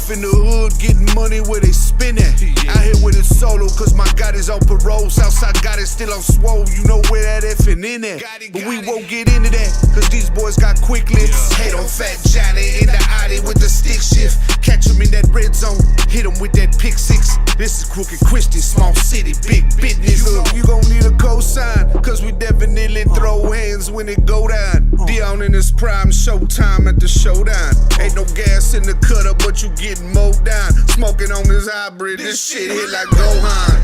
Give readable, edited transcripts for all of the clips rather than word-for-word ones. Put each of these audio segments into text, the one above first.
Dolph in the hood, getting money where they spin at. Out here with it solo, cause my God is on parole. Southside got it still on swole, you know where that effing in at. But we won't get into that, cause these boys got quick lips. Hate on Fat Johnny in the Audi with the stick shift. Catch him in that red zone, hit him with that pick six. This is Crooked Christian, small city, big business. Look, you gon' need a cosign, cause we definitely throw hands when it go down. Dion in his prime, showtime at the showdown. Ain't no gas in the cutter, but you getting mowed down. Smoking on this hybrid, this shit hit like Govan.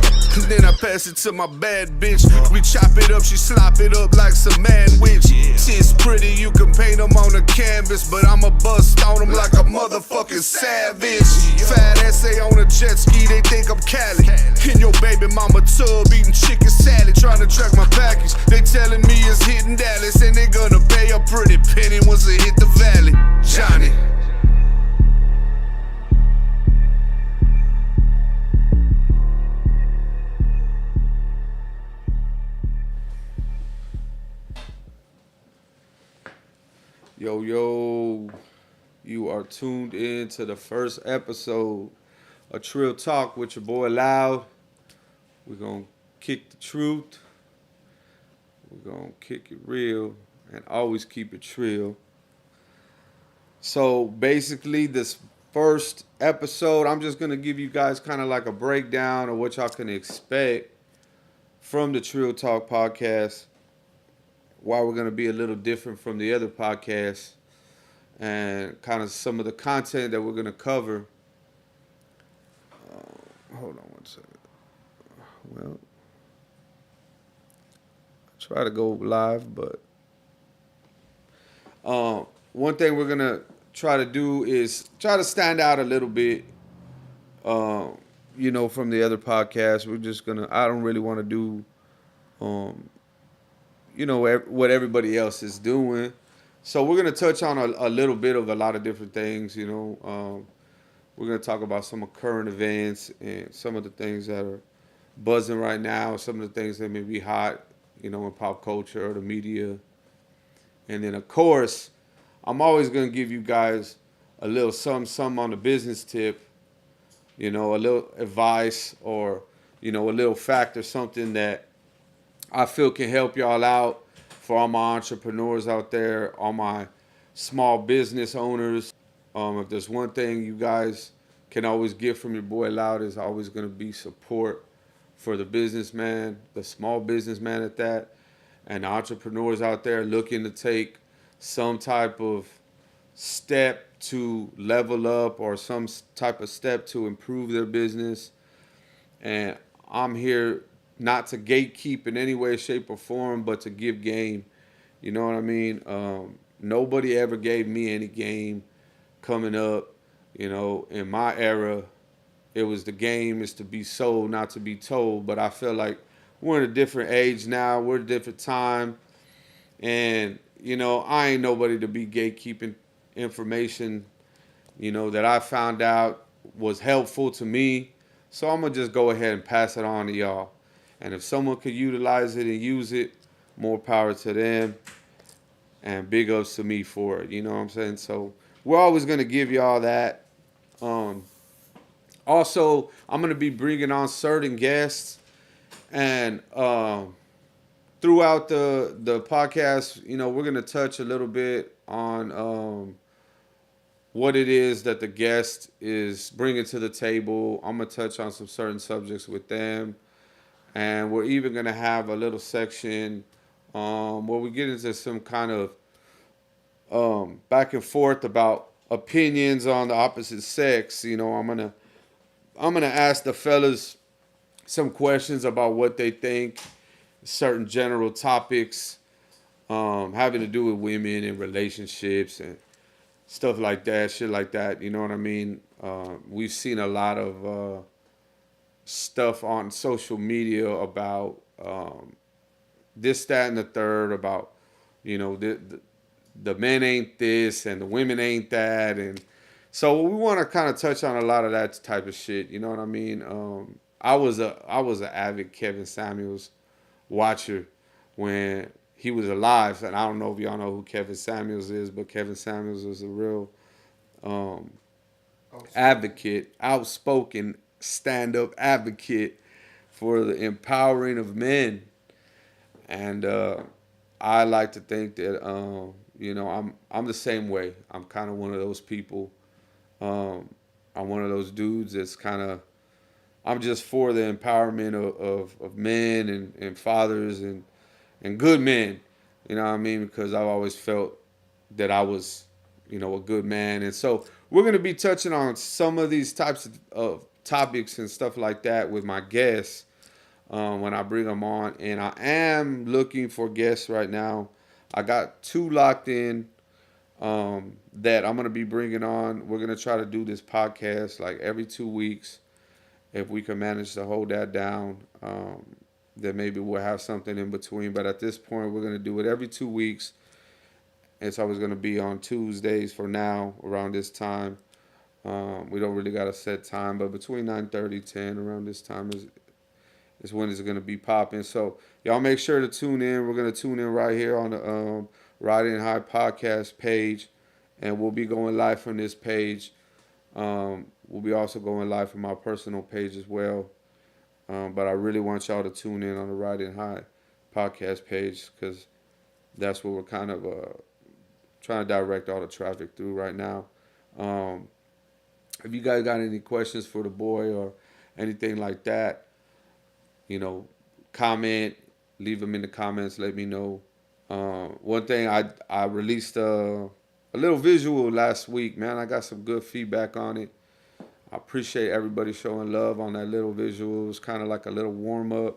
Then I pass it to my bad bitch. We chop it up, she slop it up like some manwich. Shit's pretty, you can paint them on a canvas, but I'ma bust on them like a motherfucking savage. Fat essay on a jet ski, they think I'm Cali. In your baby mama tub, eating chicken salad, trying to track my package. They telling me it's hitting Dallas, and they gonna pay a pretty penny once it hit the valley. Johnny. Yo, you are tuned in to the first episode of Trill Talk with your boy Loud. We're going to kick the truth. We're going to kick it real and always keep it trill. So basically this first episode, I'm just going to give you guys kind of like a breakdown of what y'all can expect from the Trill Talk podcast. Why we're going to be a little different from the other podcasts and kind of some of the content that we're going to cover. Hold on one second. Well, I try to go live, but one thing we're going to try to do is try to stand out a little bit, from the other podcasts. We're just going to, I don't really want to do, what everybody else is doing. So we're going to touch on a little bit of a lot of different things, We're going to talk about some of current events and some of the things that are buzzing right now, some of the things that may be hot, in pop culture or the media. And then, of course, I'm always going to give you guys a little something on the business tip, a little advice or, a little fact or something that I feel can help y'all out for all my entrepreneurs out there, all my small business owners. If there's one thing you guys can always get from your boy Loud, is always going to be support for the businessman, the small businessman at that, and the entrepreneurs out there looking to take some type of step to level up or some type of step to improve their business. And I'm here not to gatekeep in any way, shape, or form, but to give game. You know what I mean? Nobody ever gave me any game coming up. In my era, it was the game is to be sold, not to be told. But I feel like we're in a different age now. We're in a different time. And, I ain't nobody to be gatekeeping information, that I found out was helpful to me. So I'm going to just go ahead and pass it on to y'all. And if someone could utilize it and use it, more power to them. And big ups to me for it. You know what I'm saying? So we're always going to give y'all that. Also, I'm going to be bringing on certain guests. And throughout the podcast, we're going to touch a little bit on what it is that the guest is bringing to the table. I'm going to touch on some certain subjects with them. And we're even going to have a little section where we get into some kind of back and forth about opinions on the opposite sex. I'm gonna ask the fellas some questions about what they think, certain general topics having to do with women and relationships and stuff like that, shit like that. You know what I mean? We've seen a lot of stuff on social media about this, that, and the third, about the men ain't this and the women ain't that, and so we want to kind of touch on a lot of that type of shit. You know what I mean? I was an avid Kevin Samuels watcher when he was alive, and I don't know if y'all know who Kevin Samuels is, but Kevin Samuels was a real advocate, outspoken stand-up advocate for the empowering of men. And I like to think that I'm the same way. I'm kind of one of those people. I'm one of those dudes that's kind of I'm just for the empowerment of men and fathers and good men. You know what I mean? Because I've always felt that I was, a good man. And so we're going to be touching on some of these types of topics and stuff like that with my guests when I bring them on. And I am looking for guests right now. I got two locked in that I'm going to be bringing on. We're going to try to do this podcast like every 2 weeks. If we can manage to hold that down, then maybe we'll have something in between. But at this point, we're going to do it every 2 weeks. It's always going to be on Tuesdays for now, around this time. We don't really got a set time, but between 9:30, 10, around this time is when it's going to be popping. So y'all make sure to tune in. We're going to tune in right here on the Ridin High podcast page, and we'll be going live from this page. We'll be also going live from my personal page as well. But I really want y'all to tune in on the Ridin High podcast page because that's what we're kind of trying to direct all the traffic through right now. If you guys got any questions for the boy or anything like that, comment, leave them in the comments, let me know. One thing, I released a little visual last week, man. I got some good feedback on it. I appreciate everybody showing love on that little visual. It was kind of like a little warm-up.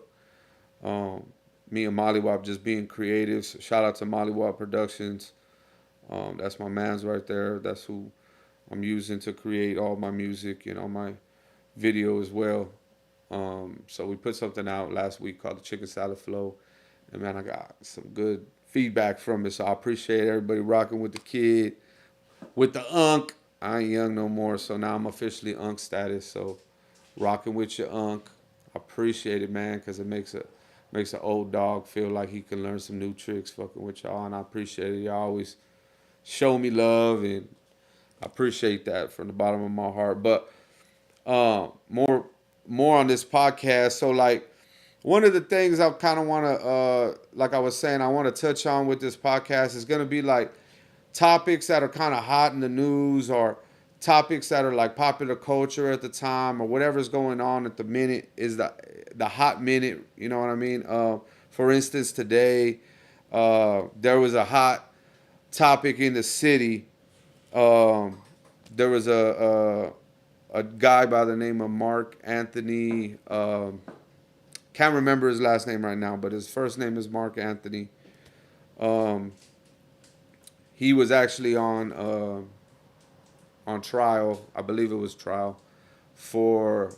Me and Mollywop just being creative. So shout out to Mollywop Productions. That's my man's right there. That's who I'm using to create all my music and all my video as well. So we put something out last week called the Chicken Salad Flow. And, man, I got some good feedback from it. So I appreciate everybody rocking with the kid, with the unk. I ain't young no more, so now I'm officially unk status. So rocking with your unk. I appreciate it, man, because it makes an old dog feel like he can learn some new tricks fucking with y'all. And I appreciate it. Y'all always show me love, and I appreciate that from the bottom of my heart. But more on this podcast. So, like, one of the things I kind of want to, like I was saying, I want to touch on with this podcast is going to be, like, topics that are kind of hot in the news or topics that are like popular culture at the time or whatever's going on at the minute is the hot minute. You know what I mean? For instance, today there was a hot topic in the city. There was a guy by the name of Mark Anthony. Can't remember his last name right now, but his first name is Mark Anthony. He was actually on trial, I believe it was trial, for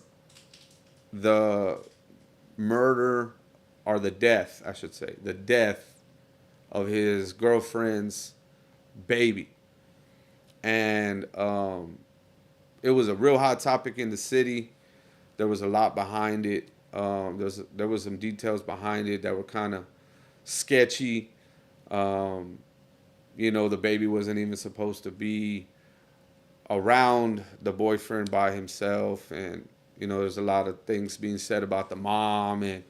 the murder or the death, I should say, the death of his girlfriend's baby. And it was a real hot topic in the city. There was a lot behind it. There was some details behind it that were kind of sketchy. The baby wasn't even supposed to be around the boyfriend by himself. And, there's a lot of things being said about the mom. And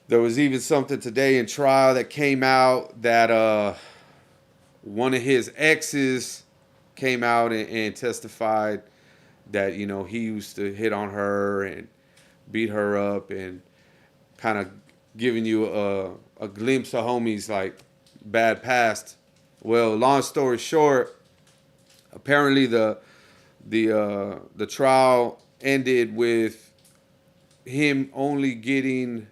there was even something today in trial that came out that one of his exes came out and testified that, he used to hit on her and beat her up and kind of giving you a glimpse of homies like bad past. Well, long story short, apparently the trial ended with him only getting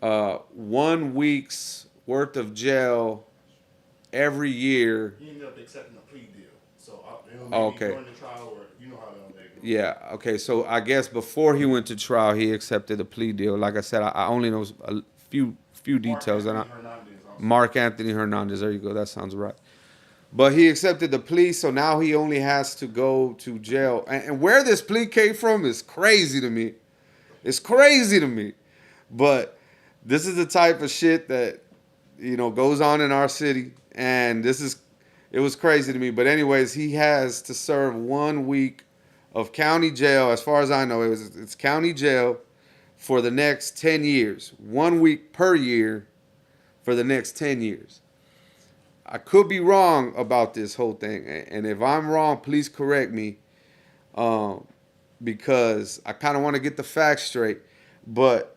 1 week's worth of jail every year. He ended up accepting a plea deal. So okay. During the trial, or how they go. Yeah. Okay. So I guess before he went to trial, he accepted a plea deal. Like I said, I only know a few details. Mark Anthony Hernandez. There you go. That sounds right. But he accepted the plea, so now he only has to go to jail. And where this plea came from is crazy to me. It's crazy to me. But this is the type of shit that, goes on in our city. And this is It was crazy to me. But anyways, he has to serve 1 week of county jail. As far as I know, it's county jail for the next 10 years. 1 week per year for the next 10 years. I could be wrong about this whole thing. And if I'm wrong, please correct me. Because I kind of want to get the facts straight. But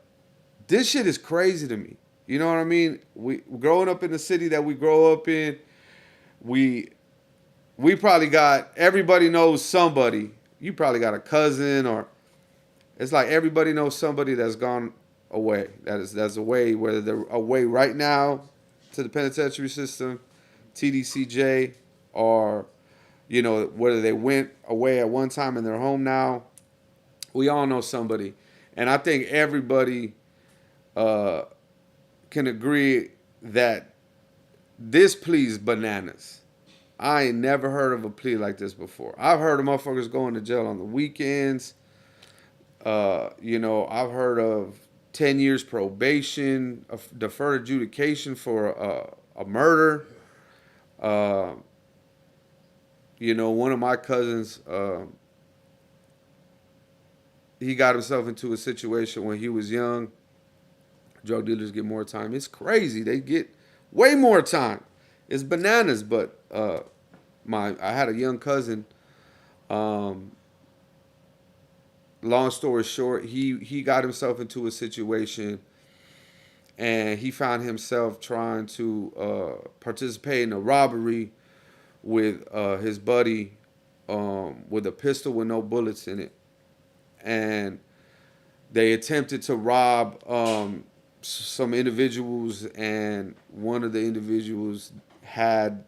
this shit is crazy to me. You know what I mean? We growing up in the city that we grow up in, we probably got, everybody knows somebody. You probably got a cousin, or it's like everybody knows somebody that's gone away. That's away, whether they're away right now to the penitentiary system, TDCJ, or, you know, whether they went away at one time and they're home now. We all know somebody. And I think everybody can agree that this plea is bananas. I ain't never heard of a plea like this before. I've heard of motherfuckers going to jail on the weekends. You know, I've heard of 10 years probation, a deferred adjudication for a murder. You know, one of my cousins, he got himself into a situation when he was young. Drug dealers get more time. It's crazy. They get way more time. It's bananas. But I had a young cousin. Long story short, he got himself into a situation, and he found himself trying to participate in a robbery with his buddy, with a pistol with no bullets in it. And they attempted to rob some individuals, and one of the individuals had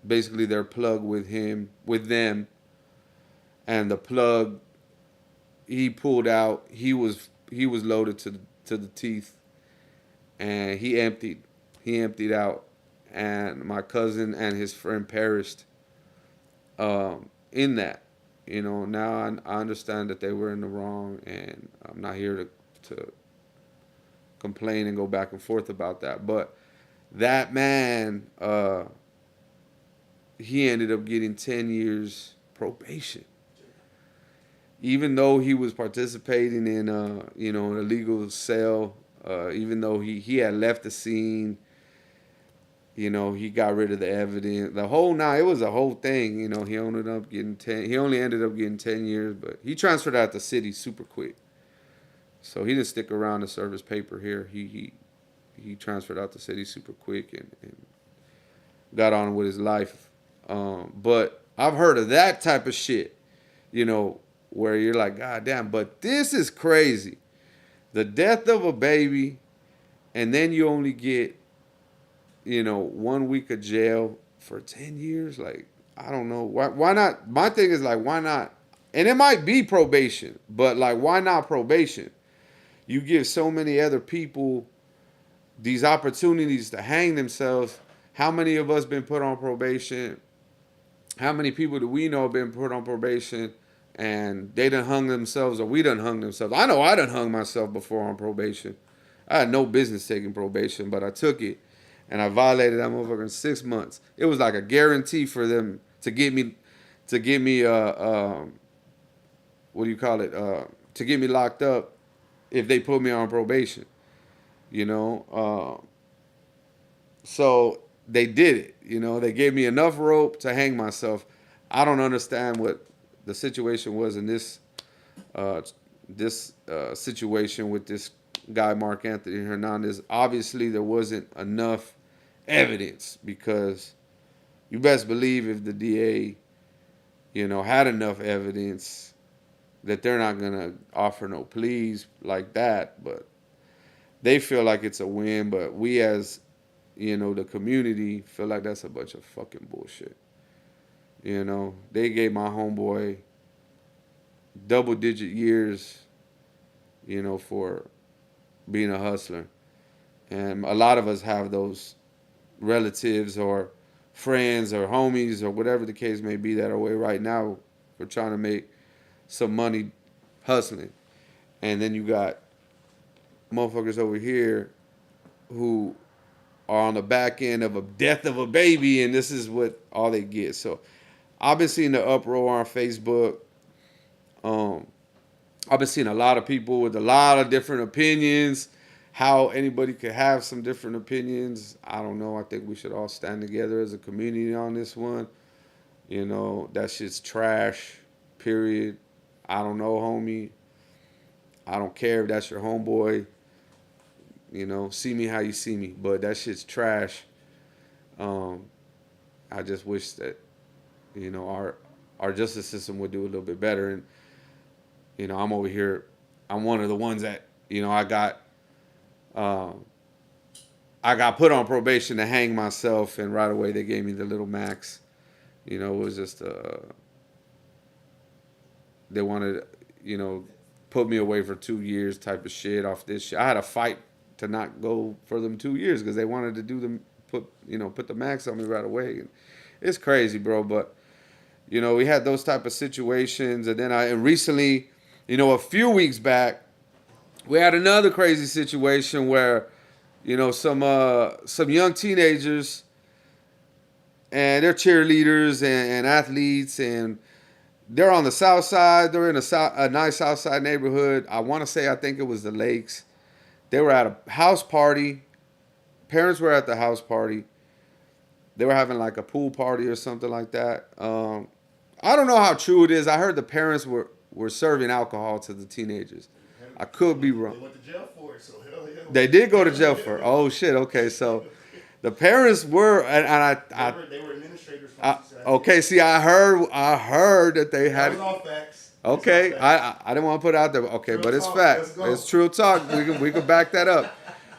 basically their plug with them, and the plug he pulled out, he was loaded to the teeth, and he emptied out, and my cousin and his friend perished in that. You know, now I understand that they were in the wrong, and I'm not here to complain and go back and forth about that. But that man, he ended up getting 10 years probation. Even though he was participating in, you know, an illegal sale, even though he had left the scene, you know, he got rid of the evidence. The whole it was a whole thing. You know, he ended up getting 10. He only ended up getting 10 years, but he transferred out the city super quick. So he didn't stick around to serve his paper here. He transferred out the city super quick and got on with his life. But I've heard of that type of shit, you know, where you're like, God damn, but this is crazy. The death of a baby, and then you only get, you know, 1 week of jail for 10 years. Like, I don't know. Why not? My thing is like, why not? And it might be probation, but like, why not probation? You give so many other people these opportunities to hang themselves. How many of us been put on probation? How many people do we know have been put on probation and they done hung themselves, or we done hung themselves? I know I done hung myself before on probation. I had no business taking probation, but I took it. And I violated that motherfucker in 6 months. It was like a guarantee for them to get me, what do you call it? To get me locked up if they put me on probation, you know. So they did it, you know. They gave me enough rope to hang myself. I don't understand what the situation was in this situation with this guy, Mark Anthony Hernandez. Obviously, there wasn't enough evidence, because you best believe if the DA, you know, had enough evidence, that they're not going to offer no pleas like that. But they feel like it's a win, but we as, you know, the community feel like that's a bunch of fucking bullshit. You know, they gave my homeboy double-digit years, you know, for being a hustler. And a lot of us have those relatives or friends or homies or whatever the case may be that are away right now for trying to make some money hustling. And then you got motherfuckers over here who are on the back end of a death of a baby, and this is what all they get. So I've been seeing the uproar on Facebook. I've been seeing a lot of people with a lot of different opinions. How anybody could have some different opinions, I don't know. I think we should all stand together as a community on this one. You know, that shit's trash, period. I don't know, homie. I don't care if that's your homeboy. You know, see me how you see me. But that shit's trash. I just wish that, you know, our justice system would do a little bit better. And, you know, I'm over here. I'm one of the ones that, you know, I got put on probation to hang myself, and right away they gave me the little max. You know, it was just they wanted, you know, put me away for 2 years type of shit off this shit. I had a fight to not go for them 2 years because they wanted to put the max on me right away. And it's crazy, bro. But you know, we had those type of situations, and then and recently, you know, a few weeks back, we had another crazy situation where, you know, some young teenagers, and they're cheerleaders and athletes, and they're on the south side. They're in a nice south side neighborhood. I think it was the Lakes. They were at a house party. Parents were at the house party. They were having like a pool party or something like that. I don't know how true it is. I heard the parents were serving alcohol to the teenagers. I could be wrong. They went to jail for it, so hell yeah. They did go to jail for it. Oh, shit. Okay, so the parents were, They were administrators. Okay, see, I heard that they had. That was all facts. Okay, I didn't want to put it out there. Okay, Trill but it's talk, fact. let's go. It's true talk. We could back that up.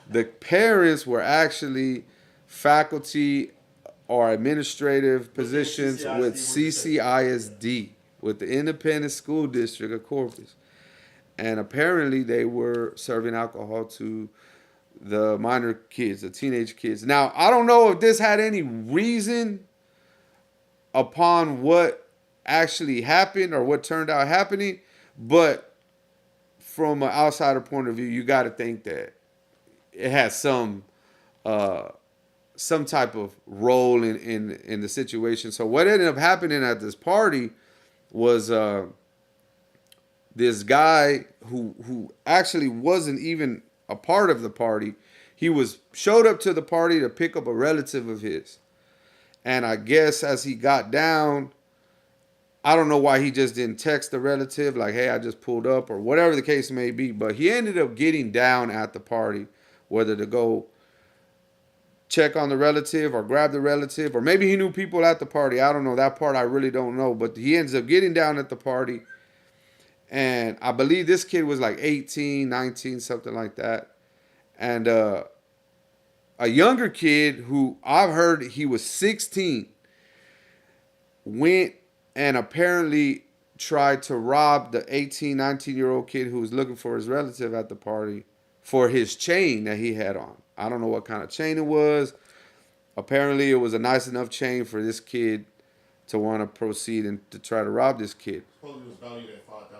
The parents were actually faculty or administrative positions with CCISD, with the Independent School District of Corpus. And apparently they were serving alcohol to the minor kids, the teenage kids. Now, I don't know if this had any reason upon what actually happened or what turned out happening, but from an outsider point of view, you got to think that it has some type of role in the situation. So what ended up happening at this party was this guy who actually wasn't even a part of the party. He showed up to the party to pick up a relative of his. And I guess as he got down, I don't know why he just didn't text the relative like, hey, I just pulled up, or whatever the case may be. But he ended up getting down at the party, whether to go check on the relative or grab the relative, or maybe he knew people at the party. I don't know. That part I really don't know. But he ends up getting down at the party. And I believe this kid was like 18, 19, something like that. And a younger kid who I've heard he was 16 went and apparently tried to rob the 18, 19-year-old kid who was looking for his relative at the party for his chain that he had on. I don't know what kind of chain it was. Apparently it was a nice enough chain for this kid to want to proceed and to try to rob this kid. Supposedly it was valued at $5,000.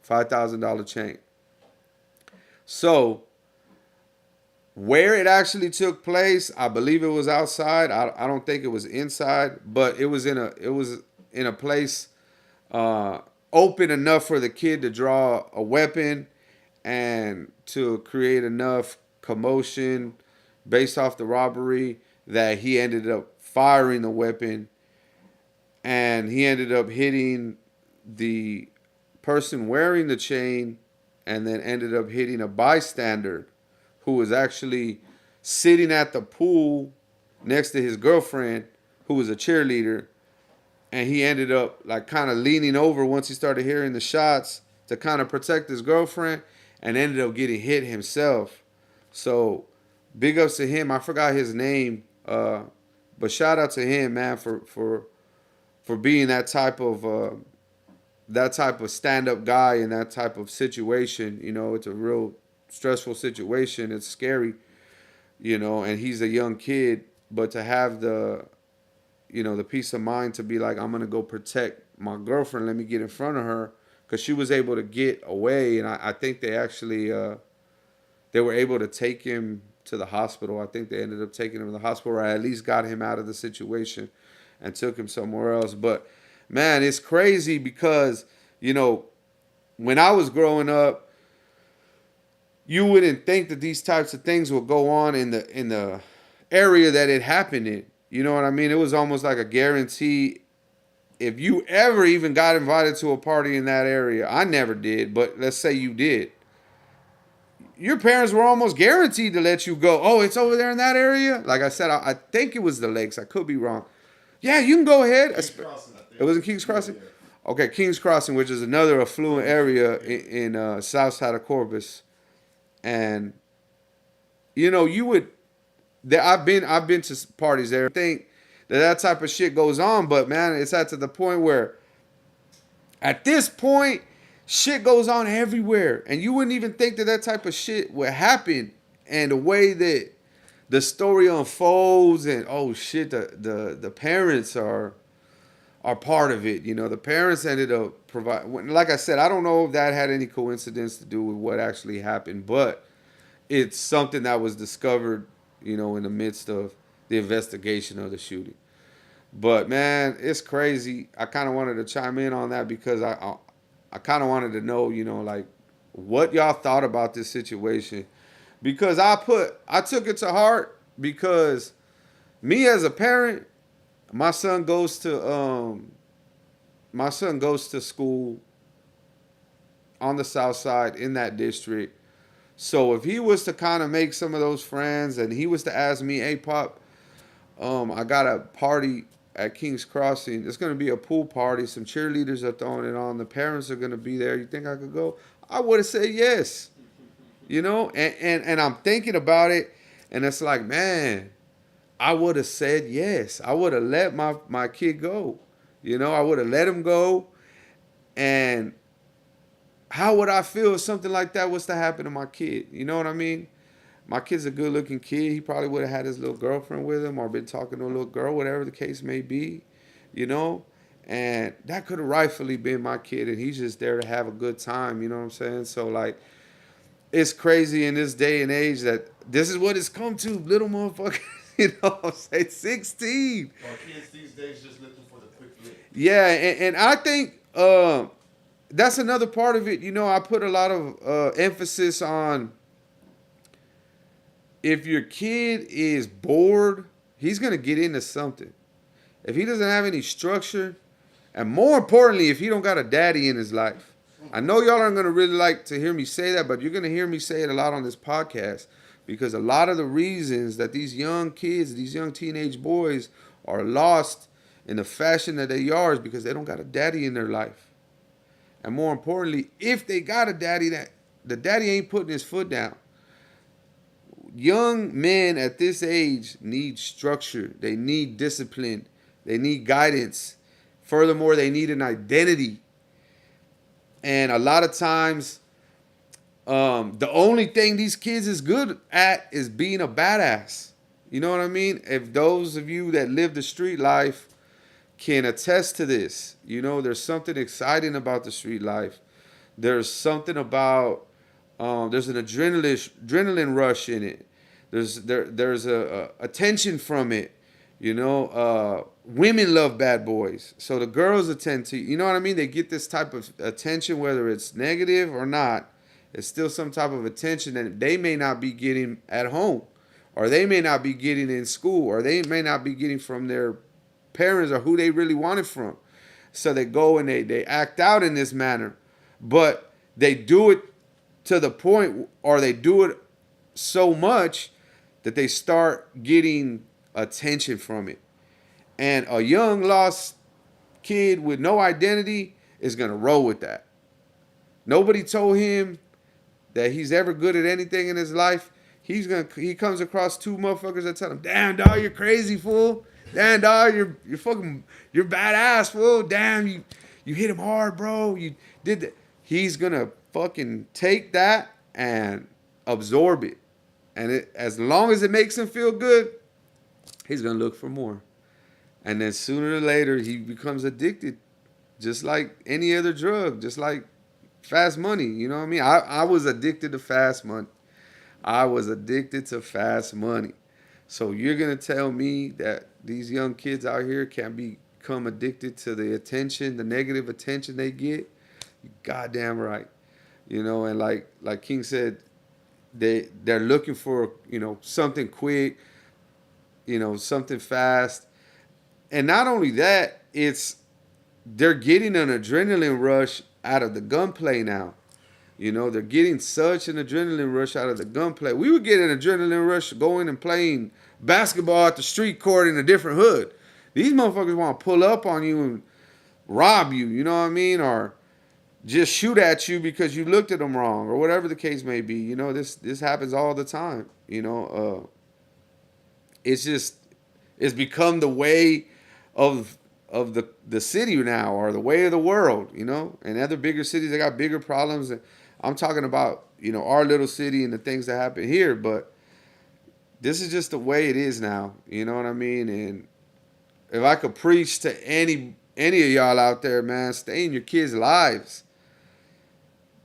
$5,000 chain. So where it actually took place, I believe it was outside. I don't think it was inside, but it was in a place open enough for the kid to draw a weapon and to create enough commotion based off the robbery that he ended up firing the weapon, and he ended up hitting the person wearing the chain, and then ended up hitting a bystander who was actually sitting at the pool next to his girlfriend, who was a cheerleader. And he ended up like kind of leaning over once he started hearing the shots to kind of protect his girlfriend, and ended up getting hit himself. So big ups to him. I forgot his name, but shout out to him, man, for being that type of stand-up guy in that type of situation. You know, it's a real stressful situation. It's scary, you know, and he's a young kid, but to have the peace of mind to be like, I'm going to go protect my girlfriend. Let me get in front of her, because she was able to get away. And I think they actually, they were able to take him to the hospital. I think they ended up taking him to the hospital, or at least got him out of the situation and took him somewhere else. But man, it's crazy because, you know, when I was growing up, you wouldn't think that these types of things would go on in the area that it happened in. You know what I mean? It was almost like a guarantee. If you ever even got invited to a party in that area, I never did, but let's say you did, your parents were almost guaranteed to let you go. Oh, it's over there in that area? Like I said, I think it was the lakes. I could be wrong. Yeah, you can go ahead. Kings Crossing, I think. It was in Kings Crossing? Yeah. Okay, Kings Crossing, which is another affluent area in south side of Corpus. And, you know, you would... I've been to parties there. I think that type of shit goes on, but man, it's at to the point where at this point, shit goes on everywhere, and you wouldn't even think that type of shit would happen. And the way that the story unfolds, and oh shit, the parents are part of it. You know, the parents ended up providing. Like I said, I don't know if that had any coincidence to do with what actually happened, but it's something that was discovered, you know, in the midst of the investigation of the shooting. But man, it's crazy. I kind of wanted to chime in on that because I kind of wanted to know, you know, like what y'all thought about this situation, because I took it to heart, because me as a parent, my son goes to school on the south side in that district. So if he was to kind of make some of those friends and he was to ask me, hey, Pop, I got a party at King's Crossing. It's going to be a pool party. Some cheerleaders are throwing it on. The parents are going to be there. You think I could go? I would have said yes. You know, and I'm thinking about it, and it's like, man, I would have said yes. I would have let my kid go. You know, I would have let him go. And how would I feel if something like that was to happen to my kid? You know what I mean? My kid's a good-looking kid. He probably would have had his little girlfriend with him or been talking to a little girl, whatever the case may be, you know? And that could have rightfully been my kid, and he's just there to have a good time, you know what I'm saying? So, like, it's crazy in this day and age that this is what it's come to, little motherfuckers, you know what I'm saying? 16. Well, kids these days just looking for the quick flip. Yeah, and I think that's another part of it. You know, I put a lot of emphasis on, if your kid is bored, he's going to get into something. If he doesn't have any structure, and more importantly, if he don't got a daddy in his life. I know y'all aren't going to really like to hear me say that, but you're going to hear me say it a lot on this podcast, because a lot of the reasons that these young kids, these young teenage boys are lost in the fashion that they are is because they don't got a daddy in their life. And more importantly, if they got a daddy, that the daddy ain't putting his foot down. Young men at this age need structure. They need discipline. They need guidance. Furthermore, they need an identity. And a lot of times, the only thing these kids is good at is being a badass. You know what I mean? If those of you that live the street life can attest to this, you know, there's something exciting about the street life. There's something about, there's an adrenaline rush in it. There's a attention from it. You know, women love bad boys, so the girls attend to, you know what I mean? They get this type of attention, whether it's negative or not. It's still some type of attention that they may not be getting at home, or they may not be getting in school, or they may not be getting from their parents or who they really want it from. So they go and they act out in this manner, but they do it to the point, or they do it so much that they start getting attention from it. And a young lost kid with no identity is going to roll with that. Nobody told him that he's ever good at anything in his life. He comes across two motherfuckers that tell him, damn dog, you're crazy, fool. Damn dog, you're badass, fool. Damn, you hit him hard, bro. You did that. He's gonna fucking take that and absorb it. And as long as it makes him feel good, he's gonna look for more. And then sooner or later, he becomes addicted, just like any other drug, just like fast money. You know what I mean? I was addicted to fast money. I was addicted to fast money. So you're gonna tell me that these young kids out here can't become addicted to the attention, the negative attention they get? You goddamn right. You know, and like King said, they're looking for, you know, something quick, you know, something fast. And not only that, it's they're getting an adrenaline rush out of the gunplay now. You know, they're getting such an adrenaline rush out of the gunplay. We would get an adrenaline rush going and playing basketball at the street court in a different hood. These motherfuckers want to pull up on you and rob you, you know what I mean? Or just shoot at you because you looked at them wrong or whatever the case may be. You know, this happens all the time. You know, it's just it's become the way of the city now, or the way of the world, you know. And other bigger cities, they got bigger problems. And I'm talking about, you know, our little city and the things that happen here, but this is just the way it is now. You know what I mean? And if I could preach to any of y'all out there, man, stay in your kids' lives.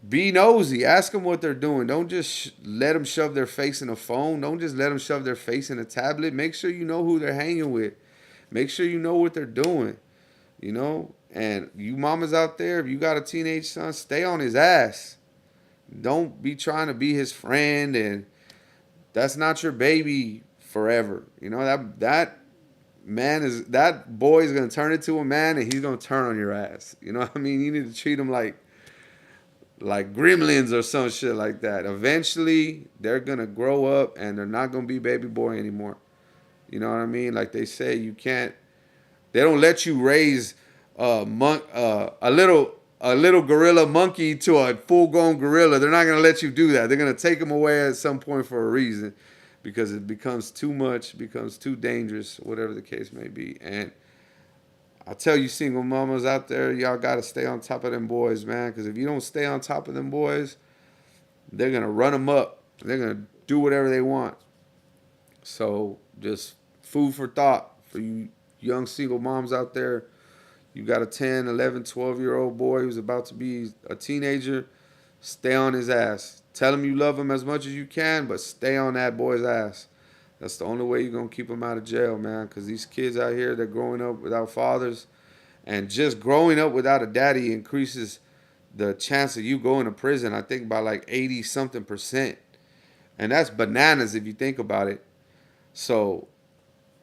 Be nosy. Ask them what they're doing. Don't just let them shove their face in a phone. Don't just let them shove their face in a tablet. Make sure you know who they're hanging with. Make sure you know what they're doing. You know? And you mamas out there, if you got a teenage son, stay on his ass. Don't be trying to be his friend, and that's not your baby forever. You know, that boy is gonna turn into a man, and he's gonna turn on your ass. You know what I mean? You need to treat him like gremlins or some shit like that. Eventually, they're gonna grow up and they're not gonna be baby boy anymore. You know what I mean? Like they say, you can't. They don't let you raise a little gorilla monkey to a full-grown gorilla. They're not gonna let you do that. They're gonna take him away at some point for a reason, because it becomes too much, becomes too dangerous, whatever the case may be. And I tell you, single mamas out there, y'all got to stay on top of them boys, man. Because if you don't stay on top of them boys, they're going to run them up. They're going to do whatever they want. So just food for thought for you young single moms out there. You got a 10, 11, 12-year-old boy who's about to be a teenager. Stay on his ass. Tell him you love him as much as you can, but stay on that boy's ass. That's the only way you're going to keep them out of jail, man, because these kids out here, they're growing up without fathers. And just growing up without a daddy increases the chance of you going to prison, I think, by like 80-something%. And that's bananas if you think about it. So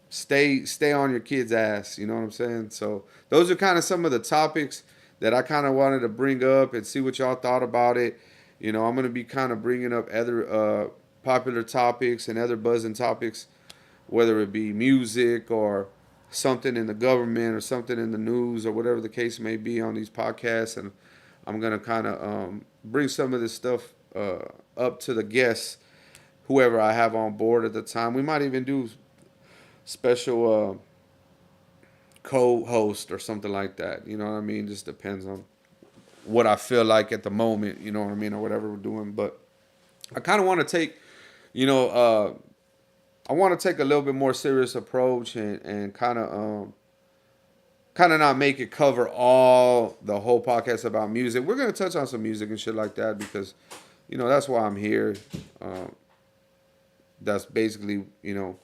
stay on your kid's ass, you know what I'm saying? So those are kind of some of the topics that I kind of wanted to bring up and see what y'all thought about it. You know, I'm going to be kind of bringing up other popular topics and other buzzing topics, whether it be music or something in the government or something in the news or whatever the case may be on these podcasts. And I'm going to kind of bring some of this stuff up to the guests, whoever I have on board at the time. We might even do special co-host or something like that. You know what I mean? Just depends on what I feel like at the moment, you know what I mean, or whatever we're doing. But I kind of want to take, I want to take a little bit more serious approach and kind of not make it cover all the whole podcast about music. We're going to touch on some music and shit like that because, you know, that's why I'm here. That's basically, you know,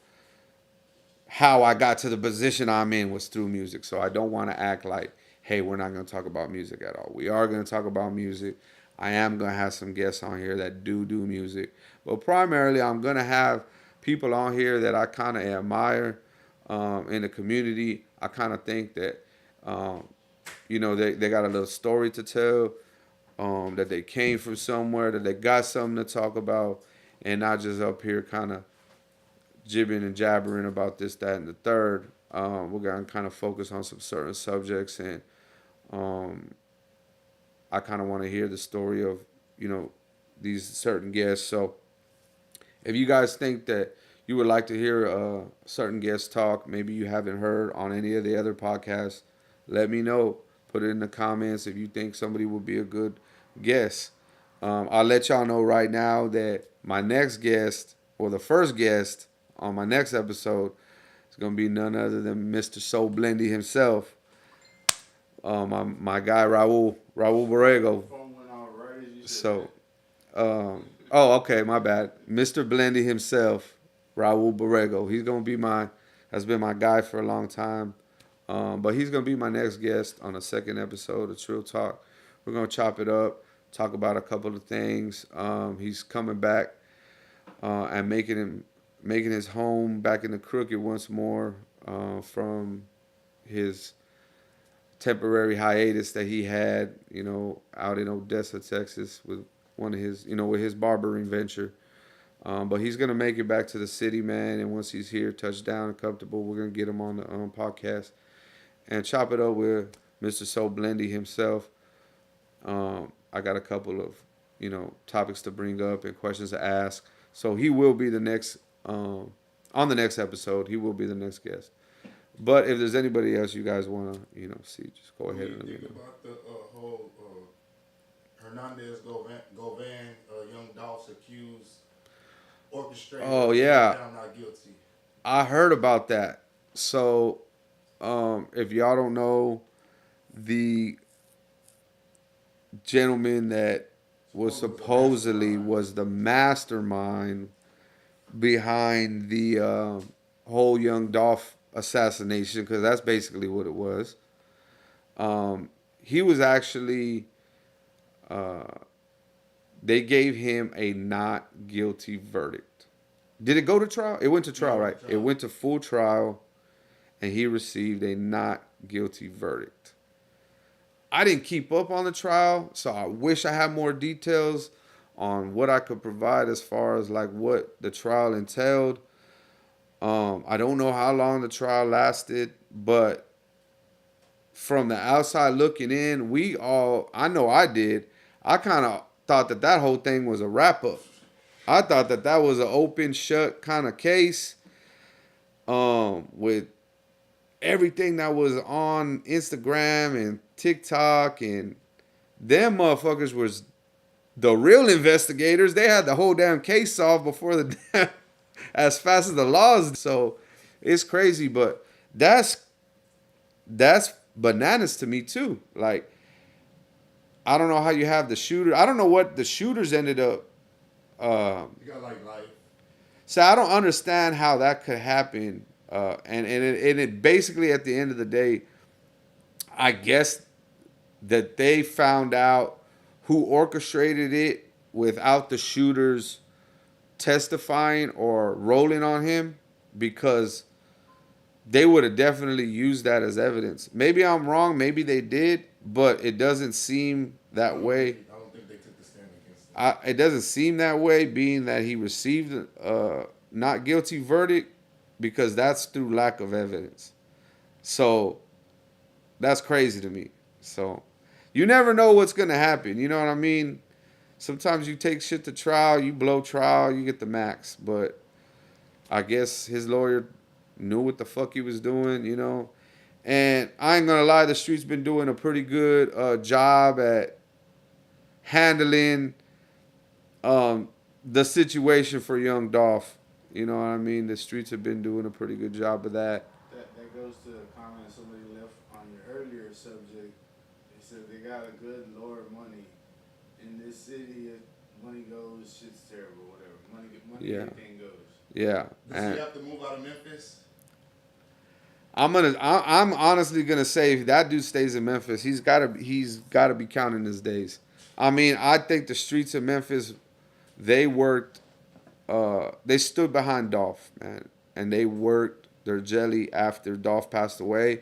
how I got to the position I'm in was through music. So I don't want to act like, hey, we're not going to talk about music at all. We are going to talk about music. I am going to have some guests on here that do music. But primarily, I'm going to have people on here that I kind of admire in the community. I kind of think that, you know, they got a little story to tell, that they came from somewhere, that they got something to talk about, and not just up here kind of jibbing and jabbering about this, that, and the third. We're going to kind of focus on some certain subjects, and I kind of want to hear the story of, you know, these certain guests. So if you guys think that you would like to hear certain guests talk, maybe you haven't heard on any of the other podcasts, let me know. Put it in the comments if you think somebody would be a good guest. I'll let y'all know right now that my next guest, or the first guest on my next episode, is going to be none other than Mr. Soul Blendy himself. My guy, Raul Borrego. So, Oh, okay, my bad. Mr. Blendy himself, Raul Borrego. Has been my guy for a long time. But he's gonna be my next guest on the second episode of Trill Talk. We're gonna chop it up, talk about a couple of things. He's coming back and making his home back in the Crooked once more from his temporary hiatus that he had, out in Odessa, Texas, with one of his, with his barbering venture. But he's gonna make it back to the city, man. And once he's here, touchdown and comfortable, we're gonna get him on the podcast and chop it up with Mr. So Blendy himself. I got a couple of, topics to bring up and questions to ask. So he will be the next, on the next episode, he will be the next guest. But if there's anybody else you guys want to, see, just go ahead and let me know. About the whole Hernandez, Govan, young Dolph's accused, orchestrated. Oh, yeah. Found not guilty. I heard about that. So, if y'all don't know, the gentleman that was supposedly was the mastermind behind the whole young Dolph assassination, because that's basically what it was. He was actually, they gave him a not guilty verdict. Did it go to trial? It went to trial, right? It went to full trial, and he received a not guilty verdict. I didn't keep up on the trial, so I wish I had more details on what I could provide as far as like what the trial entailed. I don't know how long the trial lasted, but from the outside looking in, I know I did, I kind of thought that whole thing was a wrap-up. I thought that was an open, shut kind of case with everything that was on Instagram and TikTok, and them motherfuckers was the real investigators. They had the whole damn case solved before the as fast as the laws. So it's crazy, but that's bananas to me too. Like, I don't know how you have the shooter. I don't know what the shooters ended up. You got like life. So I don't understand how that could happen. And it basically, at the end of the day, I guess that they found out who orchestrated it without the shooters testifying or rolling on him, because they would have definitely used that as evidence. Maybe I'm wrong. Maybe they did, but it doesn't seem that way. I don't think they took the stand against him. It doesn't seem that way, being that he received a not guilty verdict, because that's through lack of evidence. So that's crazy to me. So you never know what's going to happen. You know what I mean? Sometimes you take shit to trial, you blow trial, you get the max. But I guess his lawyer knew what the fuck he was doing, And I ain't going to lie, the street's been doing a pretty good job at handling the situation for young Dolph. You know what I mean? The streets have been doing a pretty good job of that. That goes to a comment somebody left on your earlier subject. They said they got a good Lord money. In this city, if money goes, shit's terrible, whatever. Money Yeah. anything goes. Yeah. Does he have to move out of Memphis? I'm honestly gonna say if that dude stays in Memphis, he's gotta be counting his days. I mean, I think the streets of Memphis, they stood behind Dolph, man, and they worked their jelly after Dolph passed away,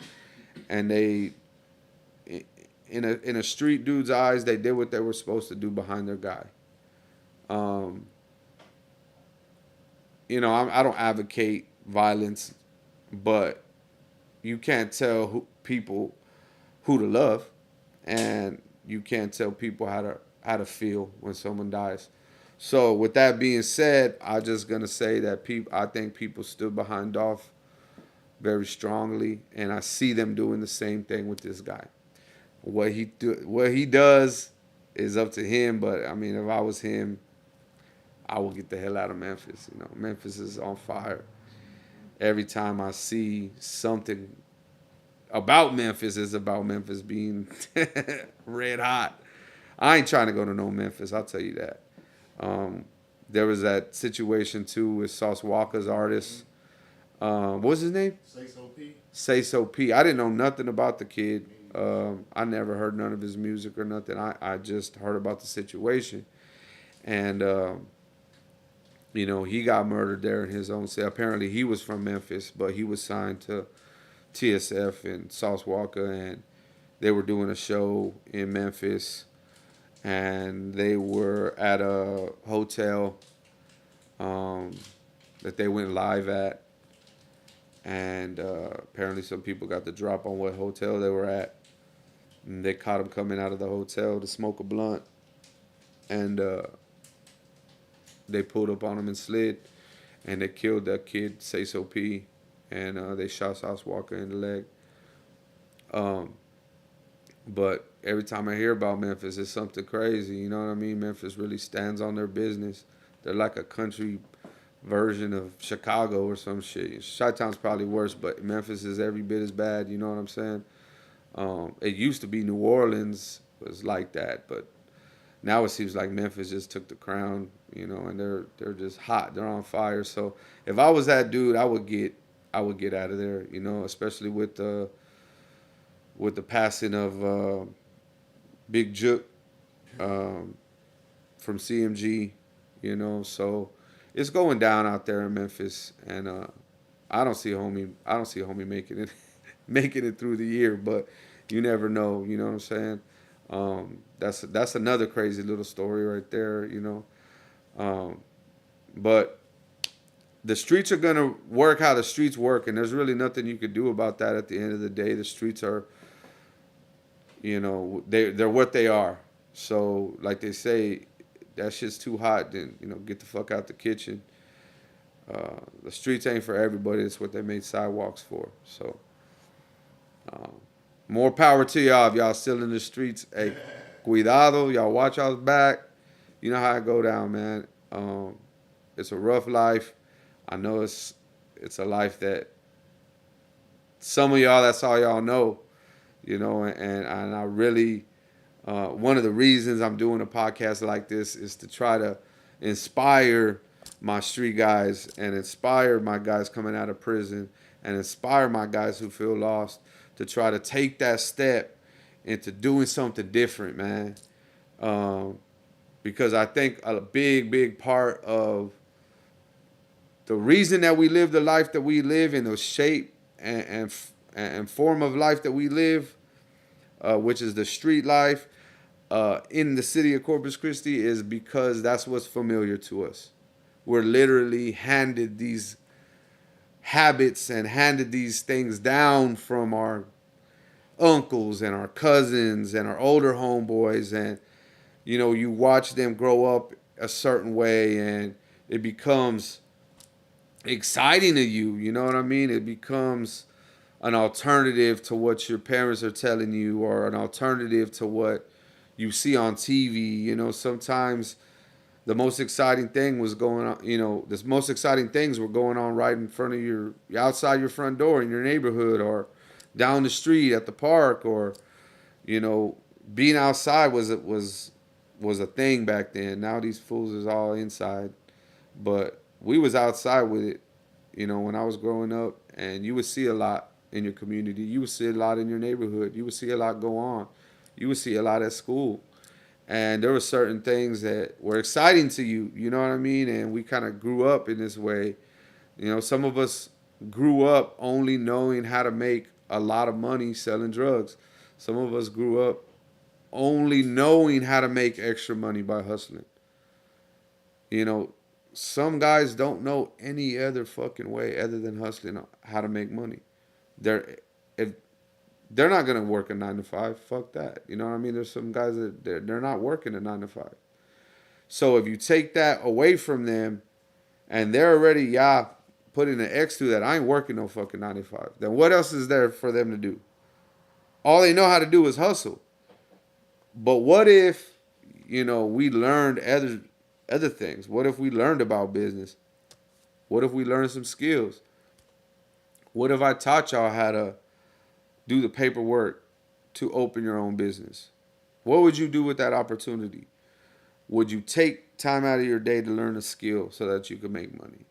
and they, in a street dude's eyes, they did what they were supposed to do behind their guy. I don't advocate violence, but you can't tell people who to love, and you can't tell people how to feel when someone dies. So with that being said, I'm just gonna say that I think people stood behind Dolph very strongly, and I see them doing the same thing with this guy. What he does is up to him, but I mean, if I was him, I would get the hell out of Memphis. Memphis is on fire. Every time I see something about Memphis, it's about Memphis being red hot. I ain't trying to go to no Memphis, I'll tell you that. There was that situation too with Sauce Walker's artist. What was his name? Say So P. Say So P. I didn't know nothing about the kid. I never heard none of his music or nothing. I just heard about the situation. And, you know, he got murdered there in his own city. Apparently he was from Memphis, but he was signed to TSF and Sauce Walker, and they were doing a show in Memphis, and they were at a hotel that they went live at, and apparently some people got the drop on what hotel they were at, and they caught him coming out of the hotel to smoke a blunt, and they pulled up on him and slid, and they killed that kid, Say So P, and they shot Sauce Walker in the leg. But every time I hear about Memphis, it's something crazy. You know what I mean? Memphis really stands on their business. They're like a country version of Chicago or some shit. Chi-Town's probably worse, but Memphis is every bit as bad. You know what I'm saying? It used to be New Orleans was like that, but now it seems like Memphis just took the crown. You know, and they're just hot. They're on fire. So if I was that dude, I would get out of there. You know, especially with the passing of Big Jook from CMG, you know, so it's going down out there in Memphis, and I don't see homie making it through the year, but you never know, you know what I'm saying? That's another crazy little story right there, you know. But the streets are gonna work how the streets work, and there's really nothing you could do about that. At the end of the day, the streets are, you know, they're what they are. So like they say, that shit's too hot, then, you know, get the fuck out the kitchen. The streets ain't for everybody. It's what they made sidewalks for. So more power to y'all. If y'all still in the streets, hey, cuidado, y'all watch y'all's back. You know how it go down, man. It's a rough life. I know it's a life that some of y'all, that's all y'all know, you know, and I really, one of the reasons I'm doing a podcast like this is to try to inspire my street guys and inspire my guys coming out of prison and inspire my guys who feel lost to try to take that step into doing something different, man. Because I think a big part of the reason that we live the life that we live in, the shape and form of life that we live, which is the street life in the city of Corpus Christi, is because that's what's familiar to us. We're literally handed these habits and handed these things down from our uncles and our cousins and our older homeboys, and you know, you watch them grow up a certain way and it becomes exciting to you, you know what I mean? It becomes an alternative to what your parents are telling you, or an alternative to what you see on TV. You know, sometimes the most exciting thing was going on, you know, the most exciting things were going on right in front of outside your front door in your neighborhood, or down the street at the park, or, you know, being outside was a thing back then. Now these fools is all inside. But we was outside with it, you know, when I was growing up, and you would see a lot in your community. You would see a lot in your neighborhood. You would see a lot go on. You would see a lot at school. And there were certain things that were exciting to you, you know what I mean? And we kind of grew up in this way. You know, some of us grew up only knowing how to make a lot of money selling drugs. Some of us grew up only knowing how to make extra money by hustling. You know, some guys don't know any other fucking way other than hustling how to make money. If they're not gonna work a 9 to 5, fuck that. You know what I mean? There's some guys that they're not working a 9 to 5. So if you take that away from them, and they're already putting an X through that, I ain't working no fucking 9 to 5. Then what else is there for them to do? All they know how to do is hustle. But what if, you know, we learned other things? What if we learned about business? What if we learned some skills? What if I taught y'all how to do the paperwork to open your own business? What would you do with that opportunity? Would you take time out of your day to learn a skill so that you could make money?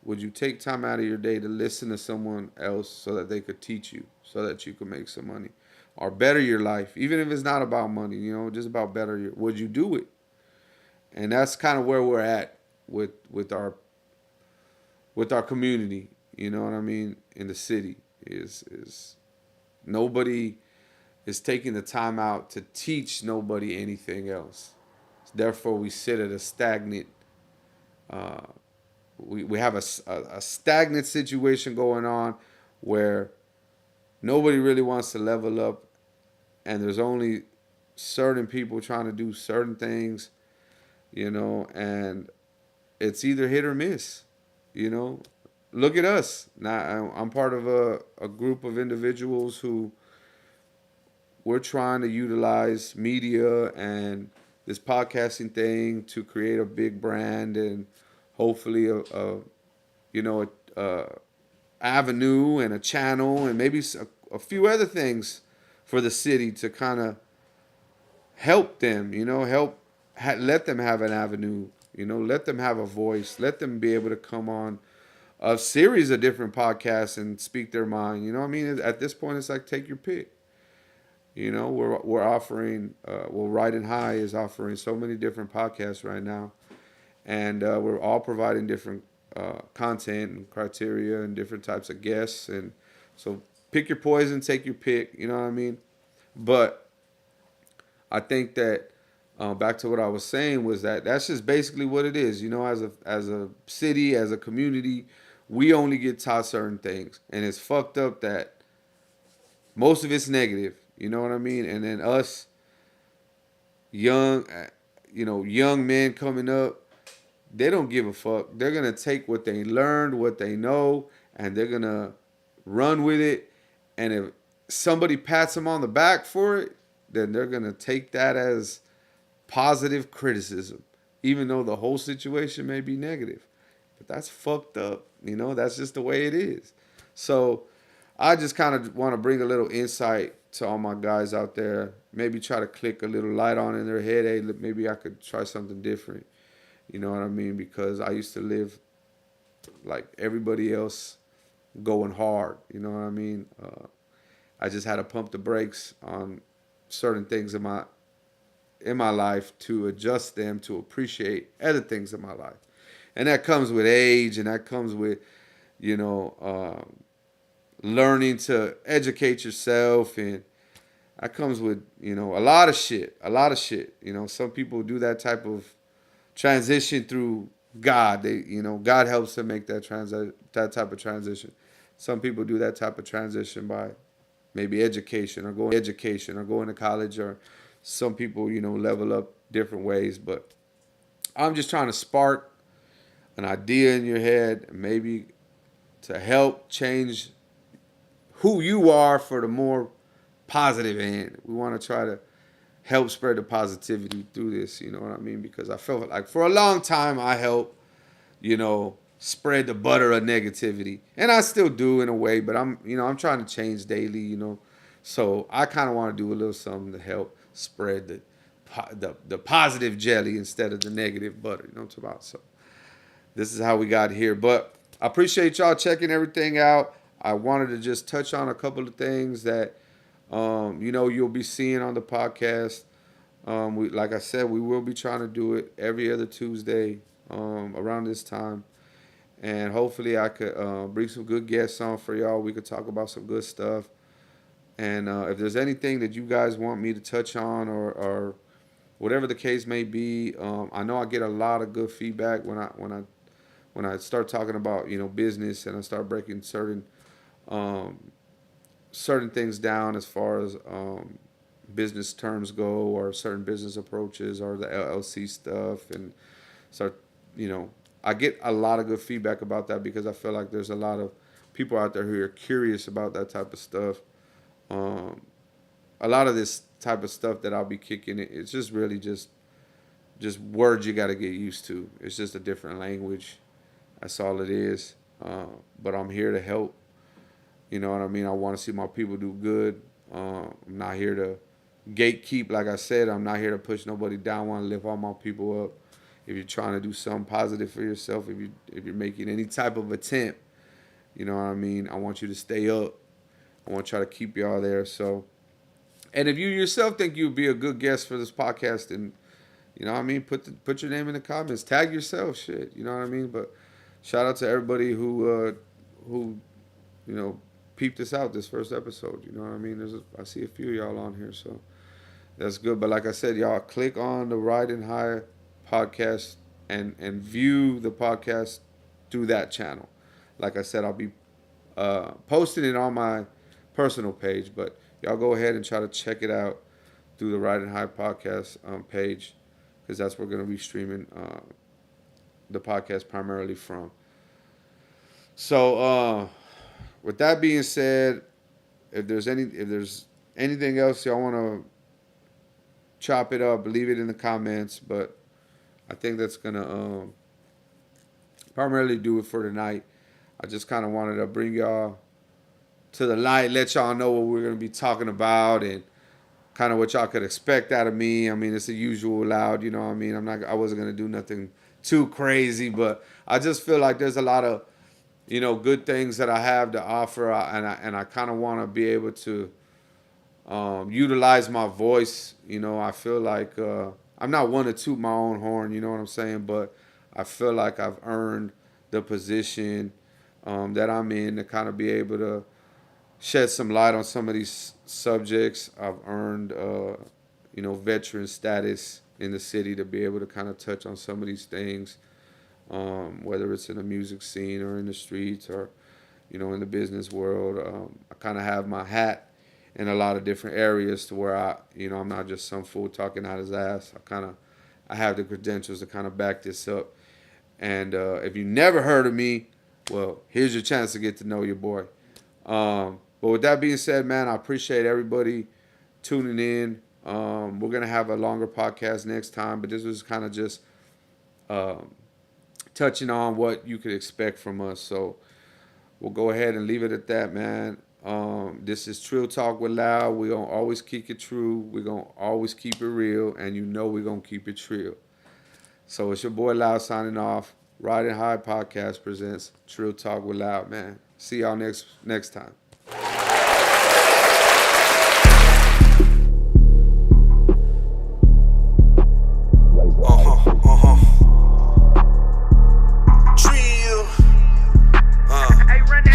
Would you take time out of your day to listen to someone else so that they could teach you so that you could make some money or better your life? Even if it's not about money, just about better would you do it? And that's kind of where we're at with our community, you know what I mean, in the city is nobody is taking the time out to teach nobody anything else. Therefore, we sit at a stagnant. We have a stagnant situation going on where nobody really wants to level up, and there's only certain people trying to do certain things, and it's either hit or miss. Look at us. Now, I'm part of a group of individuals who we're trying to utilize media and this podcasting thing to create a big brand and hopefully a avenue and a channel and maybe a few other things for the city to kind of help them, let them have an avenue, let them have a voice, let them be able to come on a series of different podcasts and speak their mind. You know what I mean? At this point, it's like, take your pick. We're offering, Ridin High is offering so many different podcasts right now. And we're all providing different content and criteria and different types of guests. And so pick your poison, take your pick, you know what I mean? But I think that back to what I was saying was that's just basically what it is. As a city, as a community, we only get taught certain things. And it's fucked up that most of it's negative. You know what I mean? And then us young men coming up, they don't give a fuck. They're going to take what they learned, what they know, and they're going to run with it. And if somebody pats them on the back for it, then they're going to take that as positive criticism, even though the whole situation may be negative. But that's fucked up. That's just the way it is. So I just kind of want to bring a little insight to all my guys out there. Maybe try to click a little light on in their head. Hey, maybe I could try something different. You know what I mean? Because I used to live like everybody else, going hard. You know what I mean? I just had to pump the brakes on certain things in my life to adjust them to appreciate other things in my life. And that comes with age, and that comes with, learning to educate yourself, and that comes with, a lot of shit. Some people do that type of transition through God. God helps them make that type of transition. Some people do that type of transition by maybe education or going to college, or some people, level up different ways. But I'm just trying to spark an idea in your head, maybe to help change who you are for the more positive end. We want to try to help spread the positivity through this, you know what I mean? Because I felt like for a long time I helped, spread the butter of negativity. And I still do in a way, but I'm trying to change daily, So I kind of want to do a little something to help spread the positive jelly instead of the negative butter, you know what I'm talking about? So this is how we got here. But I appreciate y'all checking everything out. I wanted to just touch on a couple of things that, you'll be seeing on the podcast. Like I said, we will be trying to do it every other Tuesday around this time. And hopefully I could bring some good guests on for y'all. We could talk about some good stuff. And if there's anything that you guys want me to touch on or whatever the case may be, I know I get a lot of good feedback when I start talking about, business, and I start breaking certain things down as far as business terms go, or certain business approaches, or the LLC stuff, and start, I get a lot of good feedback about that because I feel like there's a lot of people out there who are curious about that type of stuff. A lot of this type of stuff that I'll be kicking, it's just really just words you got to get used to. It's just a different language. That's all it is. But I'm here to help. You know what I mean? I want to see my people do good. I'm not here to gatekeep. Like I said, I'm not here to push nobody down. I want to lift all my people up if you're trying to do something positive for yourself, if you're making any type of attempt, you know what I mean, I want you to stay up. I want to try to keep y'all there. So, and if you yourself think you'd be a good guest for this podcast, and you know what I mean, put your name in the comments, tag yourself, shit. You know what I mean. But shout out to everybody who you know, peeped this out, this first episode. You know what I mean. I see a few of y'all on here, so that's good. But like I said, y'all click on the Ridin High podcast and view the podcast through that channel. Like I said, I'll be posting it on my personal page, but y'all go ahead and try to check it out through the Ridin High podcast page, because that's where we're going to be streaming the podcast primarily from. So with that being said, if there's anything else y'all want to chop it up, leave it in the comments. But I think that's going to primarily do it for tonight. I just kind of wanted to bring y'all to the light, let y'all know what we're going to be talking about and kind of what y'all could expect out of me. I mean, it's the usual loud, you know what I mean? I wasn't going to do nothing too crazy, but I just feel like there's a lot of, you know, good things that I have to offer, and I kind of want to be able to utilize my voice. You know, I feel like I'm not one to toot my own horn, you know what I'm saying? But I feel like I've earned the position that I'm in to kind of be able to shed some light on some of these subjects. I've earned, you know, veteran status in the city to be able to kind of touch on some of these things, whether it's in the music scene or in the streets or, you know, in the business world. I kind of have my hat in a lot of different areas to where I'm not just some fool talking out his ass. I have the credentials to kind of back this up. And if you never heard of me, well, here's your chance to get to know your boy. But with that being said, man, I appreciate everybody tuning in. We're going to have a longer podcast next time, but this was kind of just touching on what you could expect from us. So we'll go ahead and leave it at that, man. This is Trill Talk with Loud. We're going to always keep it true. We're going to always keep it real, and you know we're going to keep it trill. So it's your boy Loud signing off. Ridin High Podcast presents Trill Talk with Loud, man. See y'all next time. Trill.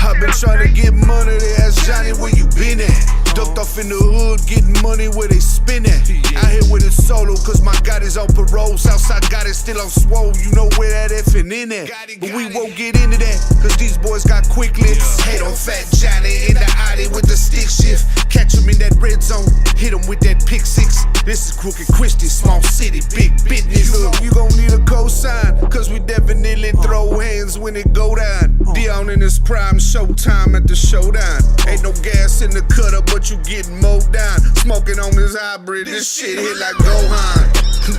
I've been trying to get money. They ask Johnny where you been at. Ducked off in the hood, getting money where they spin at. Out here with it solo, cause my God is on parole. Southside got it still on swole, you know where that effing in at. But we won't get into that, cause these boys got quick lips. Hate on Fat Johnny in the Audi with the stick shift. Catch him in that red zone, hit him with that pick six. This is Crooked Christie, small city, big business. Look, you gon' need a cosign, cause we definitely throw hands when it go down. Dion in his prime, showtime at the showdown. Ain't no gas in the cutter, but you getting mowed down. Smoking on this hybrid, this shit hit like Govan.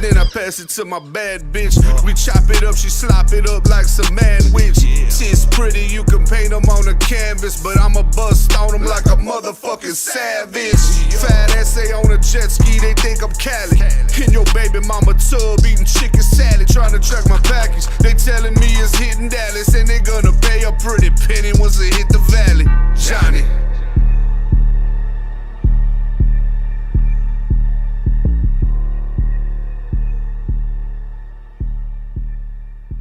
Then I pass it to my bad bitch. We chop it up, she slop it up like some man witch. Shit's pretty, you can paint them on the canvas, but I'ma bust on them like a motherfucking savage. Fat essay on a jet ski, they think I'm Cali. In your baby mama tub, eating chicken salad, trying to track my package. They telling me it's hitting Dallas, and they gonna pay a pretty penny once it hit the valley. Johnny.